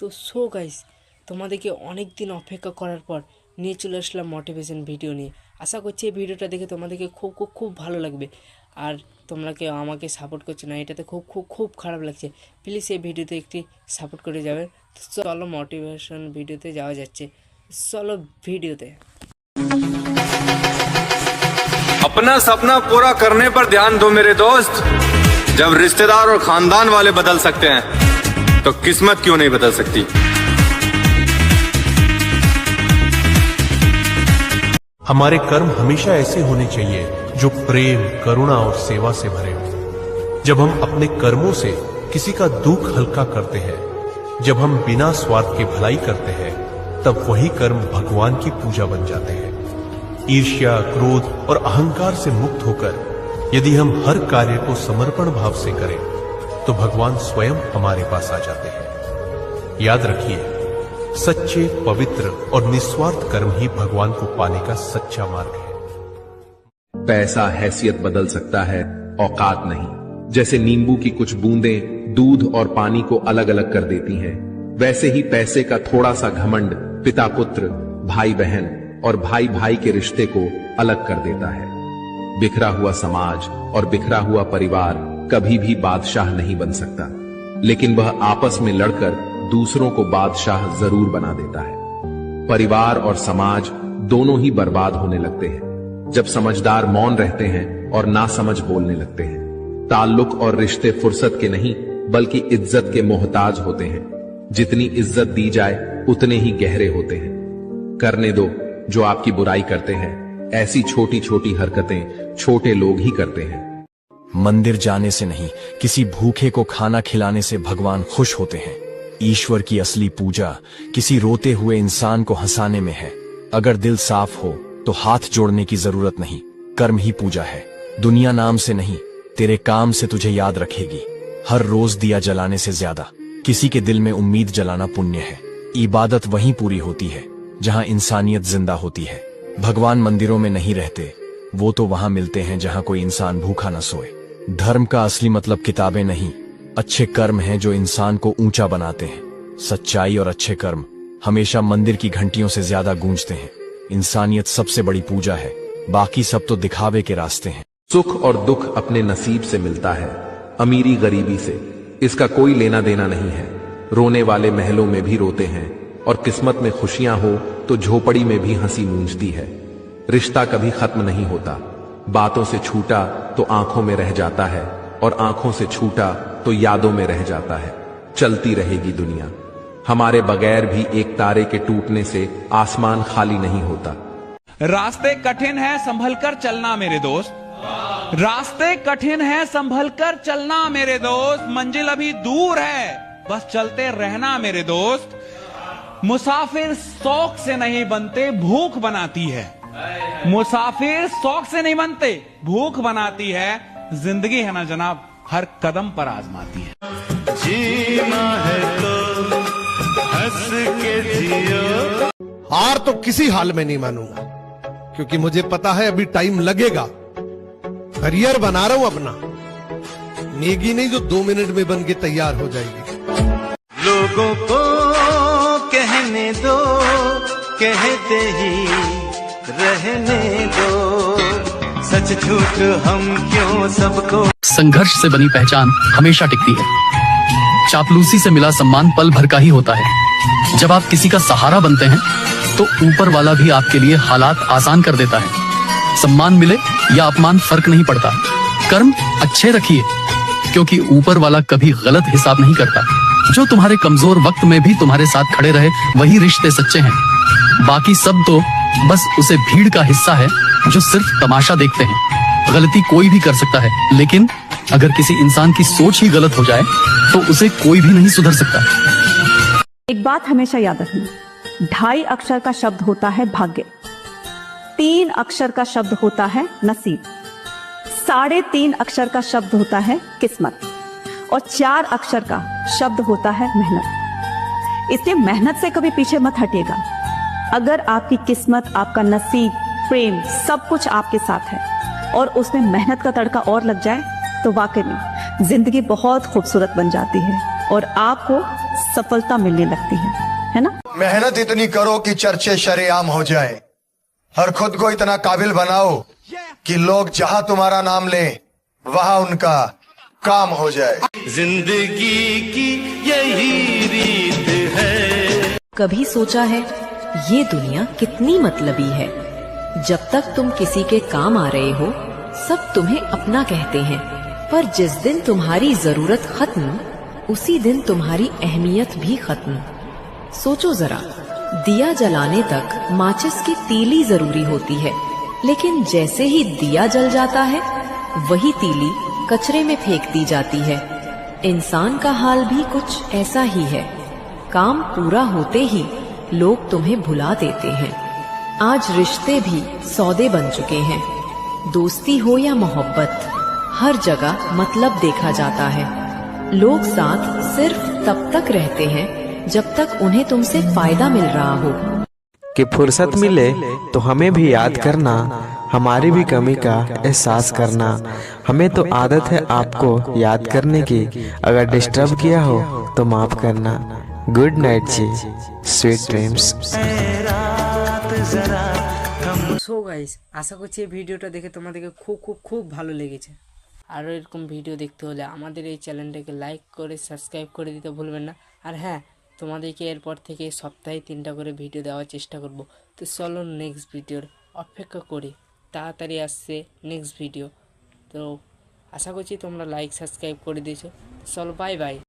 তো গাইস, তোমাদেরকে অনেক দিন অপেক্ষা করার পর নিয়ে চলে আসলাম মোটিভেশন ভিডিও নিয়ে। আশা করছি এই ভিডিওটা দেখে তোমাদেরকে খুব খুব খুব ভালো লাগবে। আর তোমরা কেউ আমাকে সাপোর্ট করছো না, এটাতে খুব খুব খুব খারাপ লাগছে। প্লিজ এই ভিডিওতে একটি সাপোর্ট করে যাবে। চলো মোটিভেশন ভিডিওতে যাওয়া যাচ্ছে, চলো ভিডিওতে। अपना सपना पूरा करने पर ध्यान दो मेरे दोस्त। जब रिश्तेदार और खानदान वाले बदल सकते हैं तो किस्मत क्यों नहीं बदल सकती। हमारे कर्म हमेशा ऐसे होने चाहिए जो प्रेम, करुणा और सेवा से भरे हो। जब हम अपने कर्मों से किसी का दुख हल्का करते हैं, जब हम बिना स्वार्थ के भलाई करते हैं, तब वही कर्म भगवान की पूजा बन जाते हैं। ईर्ष्या, क्रोध और अहंकार से मुक्त होकर यदि हम हर कार्य को समर्पण भाव से करें तो भगवान स्वयं हमारे पास आ जाते हैं। याद रखिए, सच्चे, पवित्र और निस्वार्थ कर्म ही भगवान को पाने का सच्चा मार्ग है। पैसा हैसियत बदल सकता है, औकात नहीं। जैसे नींबू की कुछ बूंदें दूध और पानी को अलग अलग कर देती हैं, वैसे ही पैसे का थोड़ा सा घमंड पिता पुत्र, भाई बहन और भाई भाई के रिश्ते को अलग कर देता है। बिखरा हुआ समाज और बिखरा हुआ परिवार कभी भी बादशाह नहीं बन सकता, लेकिन वह आपस में लड़कर दूसरों को बादशाह जरूर बना देता है। परिवार और समाज दोनों ही बर्बाद होने लगते हैं जब समझदार मौन रहते हैं और नासमझ बोलने लगते हैं। ताल्लुक और रिश्ते फुर्सत के नहीं बल्कि इज्जत के मोहताज होते हैं। जितनी इज्जत दी जाए उतने ही गहरे होते हैं। करने दो जो आपकी बुराई करते हैं। ऐसी छोटी छोटी हरकतें छोटे लोग ही करते हैं। मंदिर जाने से नहीं, किसी भूखे को खाना खिलाने से भगवान खुश होते हैं। ईश्वर की असली पूजा किसी रोते हुए इंसान को हंसाने में है। अगर दिल साफ हो तो हाथ जोड़ने की जरूरत नहीं, कर्म ही पूजा है। दुनिया नाम से नहीं, तेरे काम से तुझे याद रखेगी। हर रोज दिया जलाने से ज्यादा किसी के दिल में उम्मीद जलाना पुण्य है। इबादत वहीं पूरी होती है जहां इंसानियत जिंदा होती है। भगवान मंदिरों में नहीं रहते, वो तो वहां मिलते हैं जहां कोई इंसान भूखा न सोए। धर्म का असली मतलब किताबें नहीं, अच्छे कर्म हैं जो इंसान को ऊंचा बनाते हैं। सच्चाई और अच्छे कर्म हमेशा मंदिर की घंटियों से ज्यादा गूंजते हैं। इंसानियत सबसे बड़ी पूजा है, बाकी सब तो दिखावे के रास्ते हैं। सुख और दुख अपने नसीब से मिलता है, अमीरी गरीबी से इसका कोई लेना देना नहीं है। रोने वाले महलों में भी रोते हैं और किस्मत में खुशियां हो तो झोपड़ी में भी हंसी गूंजती है। रिश्ता कभी खत्म नहीं होता, बातों से छूटा तो आंखों में रह जाता है और आंखों से छूटा तो यादों में रह जाता है। चलती रहेगी दुनिया, हमारे बगैर भी एक तारे के टूटने से आसमान खाली नहीं होता। रास्ते कठिन है, संभल कर चलना मेरे दोस्त। रास्ते कठिन है, संभल कर चलना मेरे दोस्त। मंजिल अभी दूर है, बस चलते रहना मेरे दोस्त। मुसाफिर शौक से नहीं बनते, भूख बनाती है। मुसाफिर शौक से नहीं बनते, भूख बनाती है। जिंदगी है ना जनाब, हर कदम पर आजमाती है। जीना है तो हंस के जियो। हार तो किसी हाल में नहीं मानूंगा, क्योंकि मुझे पता है अभी टाइम लगेगा। करियर बना रहा हूं अपना, मैगी नहीं जो 2 मिनट में बन के तैयार हो जाएगी। लोगों को कहने दो, कहते ही रहने दो। सच झूठ हम क्यों सबको। संघर्ष से बनी पहचान हमेशा टिकती है। चापलूसी से मिला सम्मान पल भर का ही होता है। जब आप किसी का सहारा बनते हैं तो ऊपर वाला भी आपके लिए हालात आसान कर देता है। सम्मान मिले या अपमान फर्क नहीं पड़ता, कर्म अच्छे रखिए, क्योंकि ऊपर वाला कभी गलत हिसाब नहीं करता। जो तुम्हारे कमजोर वक्त में भी तुम्हारे साथ खड़े रहे, वही रिश्ते सच्चे हैं। बाकी सब तो बस उसे भीड़ का हिस्सा है जो सिर्फ तमाशा देखते हैं। गलती कोई भी कर सकता है, लेकिन अगर किसी इंसान की सोच ही गलत हो जाए तो उसे कोई भी नहीं सुधर सकता। एक बात हमेशा याद रखना, 2.5 अक्षर का शब्द होता है भाग्य, 3 अक्षर का शब्द होता है नसीब, 3.5 अक्षर का शब्द होता है किस्मत और 4 अक्षर का शब्द होता है मेहनत। इसलिए मेहनत से कभी पीछे मत हटिएगा। अगर आपकी किस्मत, आपका नसीब, प्रेम सब कुछ आपके साथ है और उसमें मेहनत का तड़का और लग जाए तो वाकई में जिंदगी बहुत खूबसूरत बन जाती है और आपको सफलता मिलने लगती है ना? मेहनत इतनी करो कि चर्चे शरेआम हो जाए और खुद को इतना काबिल बनाओ कि लोग जहां तुम्हारा नाम ले वहां उनका काम हो जाए। जिंदगी की यही रीत है। कभी सोचा है ये दुनिया कितनी मतलबी है? जब तक तुम किसी के काम आ रहे हो सब तुम्हें अपना कहते हैं, पर जिस दिन तुम्हारी जरूरत खत्म उसी दिन तुम्हारी अहमियत भी खत्म। सोचो जरा, दिया जलाने तक माचिस की तीली जरूरी होती है, लेकिन जैसे ही दिया जल जाता है वही तीली कचरे में फेंक दी जाती है। इंसान का हाल भी कुछ ऐसा ही है। काम पूरा होते ही लोग तुम्हें भुला देते हैं। आज रिश्ते भी सौदे बन चुके हैं। दोस्ती हो या मोहब्बत, हर जगह मतलब देखा जाता है। लोग साथ सिर्फ तब तक रहते हैं जब तक उन्हें तुमसे फायदा मिल रहा हो। कि फुर्सत मिले तो हमें भी याद करना, हमारी भी कमी का एहसास करना। हमें तो आदत है आपको याद करने की, अगर डिस्टर्ब किया हो तो माफ करना। गुड नाइट जी, स्वीट ड्रीम्स। সো গাইস, আশা করছি এই ভিডিওটা দেখে তোমাদেরকে খুব খুব খুব ভালো লেগেছে। আরও এরকম ভিডিও দেখতে হলে আমাদের এই চ্যানেলটাকে লাইক করে সাবস্ক্রাইব করে দিতে ভুলবেন না। আর হ্যাঁ, তোমাদেরকে এরপর থেকে সপ্তাহে 3টা করে ভিডিও দেওয়ার চেষ্টা করব। তো চলো নেক্সট ভিডিওর অপেক্ষা করি, তাড়াতাড়ি আসছে নেক্সট ভিডিও। তো আশা করছি তোমরা লাইক সাবস্ক্রাইব করে দিয়েছো। চলো বাই বাই।